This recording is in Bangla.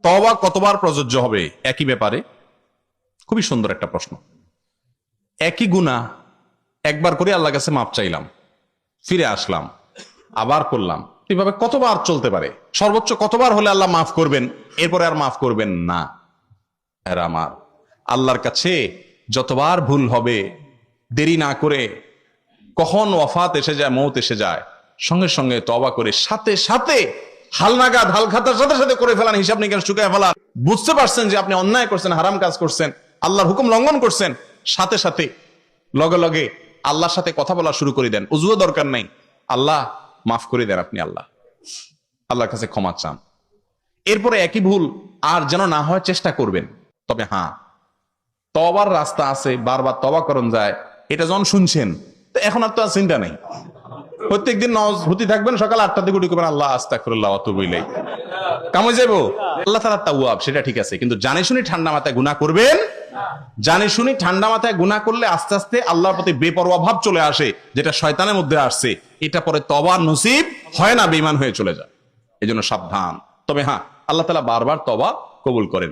তওবা কতবার প্রযোজ্য হবে একই ব্যাপারে? খুবই সুন্দর একটা প্রশ্ন। একই গুনাহ একবার করে আল্লাহর কাছে মাপ চাইলাম, ফিরে আসলাম, আবার করলাম, এভাবে কতবার চলতে পারে? সর্বোচ্চ কতবার হলে আল্লাহ মাফ করবেন, এরপরে আর মাফ করবেন না? আর আমার আল্লাহর কাছে যতবার ভুল হবে, দেরি না করে, কখন ওয়াফাত এসে যায়, মৌত এসে যায়, সঙ্গে সঙ্গে তওবা করে সাথে সাথে হালনাগাদ হালখাতার সাথে সাথে করে ফেলান, হিসাব নিকাশ চুকায় ফেলান। বুঝতে পারছেন যে আপনি অন্যায় করছেন, হারাম কাজ করছেন, আল্লাহর হুকুম লঙ্ঘন করছেন, সাথে সাথে লগে লগে আল্লাহর সাথে কথা বলা শুরু করে দেন। উজুও দরকার নাই, আল্লাহ মাফ করে দেন, আপনি আল্লাহর কাছে ক্ষমা চান। এরপরে একই ভুল আর যেন না হয় চেষ্টা করবেন। তবে হ্যাঁ, তওবার রাস্তা আছে, বারবার তওবা করণ যায়, এটা যখন শুনছেন তো এখন আর তো আর চিন্তা নেই। প্রত্যেকদিন নামাজ হতে থাকবেন, সকাল 8টার দিকে উঠে করবেন আল্লাহ আস্তাগফিরুল্লাহ ওয়া আতুবু ইলাইহি, কামে যাবো। আল্লাহ তাআলা তাওয়াব, সেটা ঠিক আছে, কিন্তু জানে শুনি ঠান্ডা মাথায় গুনাহ করবেন। জানে শুনি ঠান্ডা মাথায় গুনাহ করলে আস্তে আস্তে আল্লাহর প্রতি বেপরোয়া ভাব চলে আসে, যেটা শয়তানের মধ্যে আসছে, এটা পরে তওবা নসিব হয় না, বেঈমান হয়ে চলে যায়। এজন্য সাবধান। তবে হ্যাঁ, আল্লাহ তাআলা বারবার তওবা কবুল করেন।